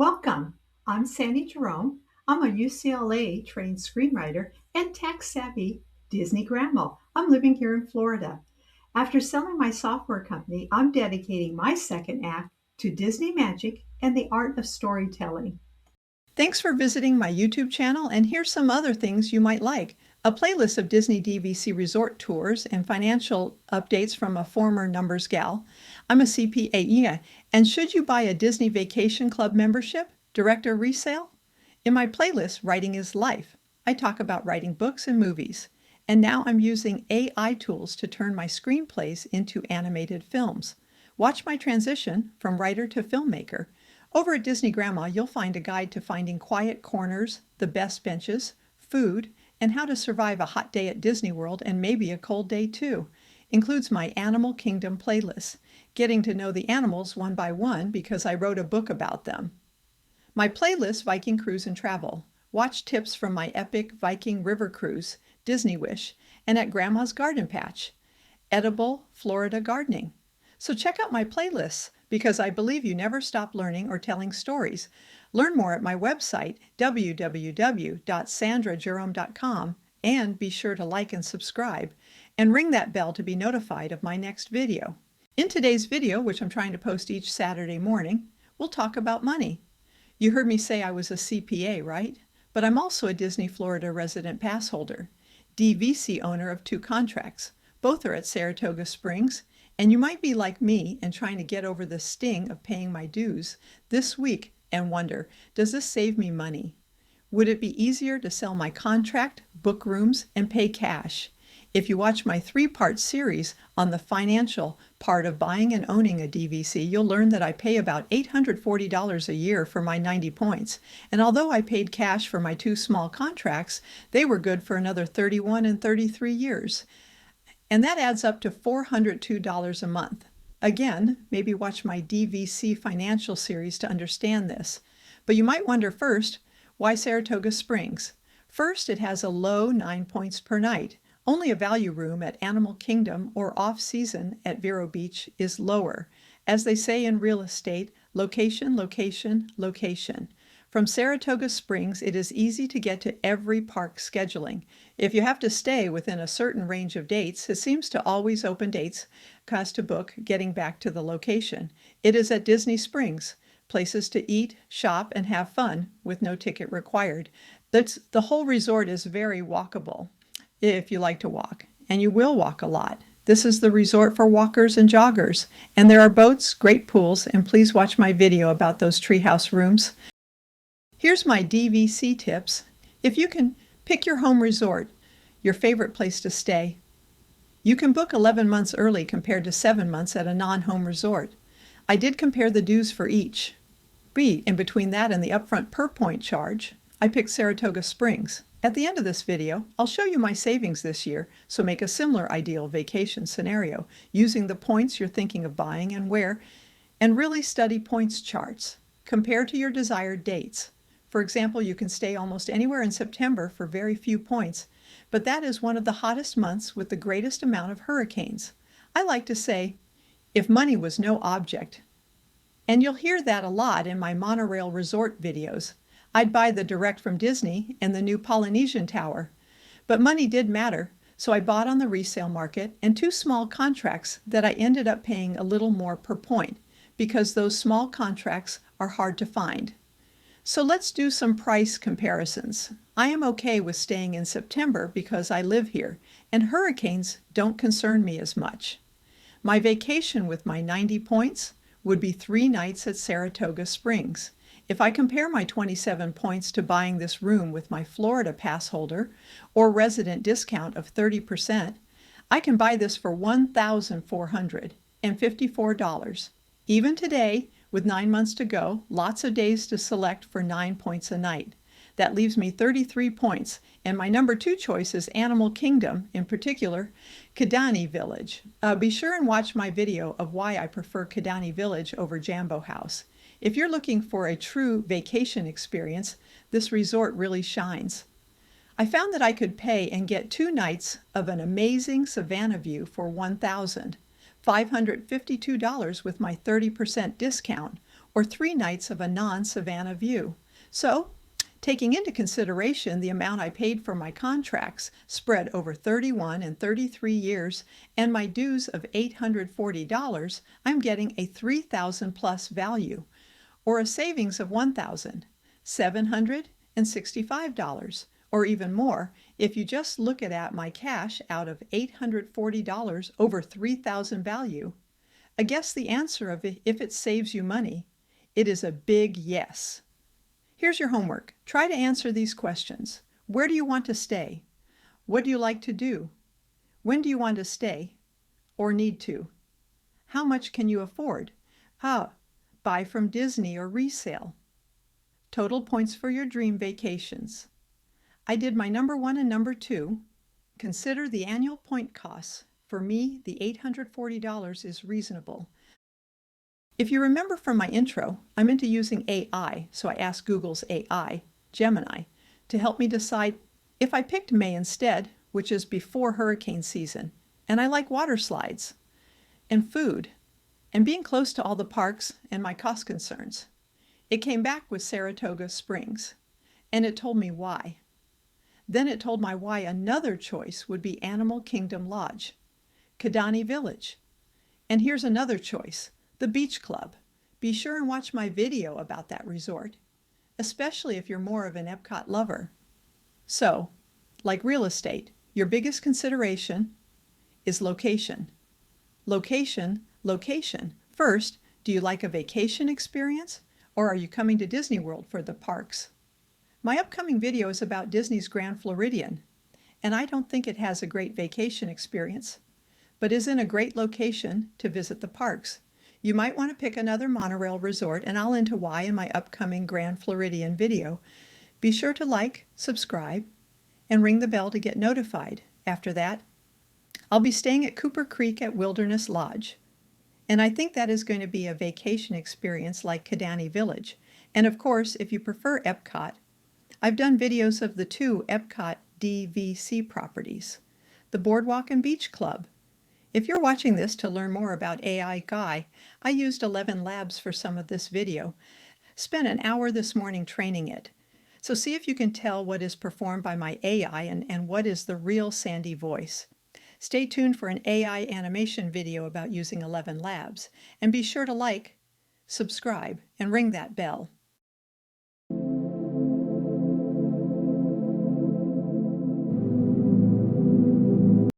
Welcome. I'm Sandi Jerome. I'm a UCLA trained screenwriter and tech savvy Disney grandma. I'm living here in Florida. After selling my software company, I'm dedicating my second act to Disney magic and the art of storytelling. Thanks for visiting my YouTube channel, and here's some other things you might like. A playlist of Disney DVC resort tours and financial updates from a former numbers gal. I'm a CPA, and should you buy a Disney Vacation Club membership, direct or resale? In my playlist, Writing is Life, I talk about writing books and movies. And now I'm using AI tools to turn my screenplays into animated films. Watch my transition from writer to filmmaker. Over at Disney Grandma, you'll find a guide to finding quiet corners, the best benches, food, and how to survive a hot day at Disney World and maybe a cold day too. Includes my Animal Kingdom playlist, getting to know the animals one by one because I wrote a book about them. My playlist, Viking Cruise and Travel. Watch tips from my epic Viking river cruise, Disney Wish, and at Grandma's Garden Patch, Edible Florida Gardening. So check out my playlists because I believe you never stop learning or telling stories. Learn more at my website, www.sandrajerome.com, and be sure to like and subscribe, and ring that bell to be notified of my next video. In today's video, which I'm trying to post each Saturday morning, we'll talk about money. You heard me say I was a CPA, right? But I'm also a Disney Florida resident pass holder, DVC owner of 2 contracts. Both are at Saratoga Springs. And you might be like me and trying to get over the sting of paying my dues this week and wonder, does this save me money? Would it be easier to sell my contract, book rooms, and pay cash? If you watch my 3-part series on the financial part of buying and owning a DVC, you'll learn that I pay about $840 a year for my 90 points. And although I paid cash for my 2 small contracts, they were good for another 31 and 33 years. And that adds up to $402 a month. Again, maybe watch my DVC financial series to understand this. But you might wonder first, why Saratoga Springs? First, it has a low 9 points per night. Only a value room at Animal Kingdom or off-season at Vero Beach is lower. As they say in real estate, location, location, location. From Saratoga Springs, it is easy to get to every park scheduling. If you have to stay within a certain range of dates, it seems to always open dates, cost to book, getting back to the location. It is at Disney Springs, places to eat, shop, and have fun with no ticket required. The whole resort is very walkable, if you like to walk, and you will walk a lot. This is the resort for walkers and joggers, and there are boats, great pools, and please watch my video about those treehouse rooms. Here's my DVC tips. If you can pick your home resort, your favorite place to stay, you can book 11 months early compared to 7 months at a non-home resort. I did compare the dues for each. In between that and the upfront per point charge, I picked Saratoga Springs. At the end of this video, I'll show you my savings this year, so make a similar ideal vacation scenario using the points you're thinking of buying and where, and really study points charts. Compare to your desired dates. For example, you can stay almost anywhere in September for very few points, but that is one of the hottest months with the greatest amount of hurricanes. I like to say, if money was no object, and you'll hear that a lot in my monorail resort videos. I'd buy the direct from Disney and the new Polynesian Tower. But money did matter, so I bought on the resale market and 2 small contracts that I ended up paying a little more per point, because those small contracts are hard to find. So let's do some price comparisons. I am okay with staying in September because I live here, and hurricanes don't concern me as much. My vacation with my 90 points would be 3 nights at Saratoga Springs. If I compare my 27 points to buying this room with my Florida pass holder or resident discount of 30%, I can buy this for $1,454. Even today, with 9 months to go, lots of days to select for 9 points a night. That leaves me 33 points, and my number 2 choice is Animal Kingdom, in particular, Kidani Village. Be sure and watch my video of why I prefer Kidani Village over Jambo House. If you're looking for a true vacation experience, this resort really shines. I found that I could pay and get 2 nights of an amazing Savanna view for $1,552 with my 30% discount, or 3 nights of a non-Savanna view. So, taking into consideration the amount I paid for my contracts spread over 31 and 33 years and my dues of $840, I'm getting a $3,000 plus value, or a savings of $1,765, or even more if you just look at my cash out of $840 over $3,000 value. I guess the answer of if it saves you money, it is a big yes. Here's your homework. Try to answer these questions. Where do you want to stay? What do you like to do? When do you want to stay or need to? How much can you afford? Buy from Disney or Resale. Total points for your dream vacations. I did my number 1 and number 2. Consider the annual point costs. For me, the $840 is reasonable. If you remember from my intro, I'm into using AI, so I asked Google's AI, Gemini, to help me decide if I picked May instead, which is before hurricane season, and I like water slides, and food, and being close to all the parks and my cost concerns. It came back with Saratoga Springs, and it told me why. Then it told me why another choice would be Animal Kingdom Lodge, Kidani Village. And here's another choice, the Beach Club. Be sure and watch my video about that resort, especially if you're more of an Epcot lover. So, like real estate, your biggest consideration is location. Location, location. First, do you like a vacation experience, or are you coming to Disney World for the parks? My upcoming video is about Disney's Grand Floridian, and I don't think it has a great vacation experience, but is in a great location to visit the parks. You might want to pick another monorail resort, and I'll into why in my upcoming Grand Floridian video. Be sure to like, subscribe, and ring the bell to get notified. After that, I'll be staying at Cooper Creek at Wilderness Lodge, and I think that is going to be a vacation experience like Kidani Village. And of course, if you prefer Epcot, I've done videos of the 2 Epcot DVC properties, the Boardwalk and Beach Club. If you're watching this to learn more about AI Guy, I used 11 Labs for some of this video. Spent an hour this morning training it. So see if you can tell what is performed by my AI and what is the real Sandi voice. Stay tuned for an AI animation video about using 11 Labs. And be sure to like, subscribe, and ring that bell.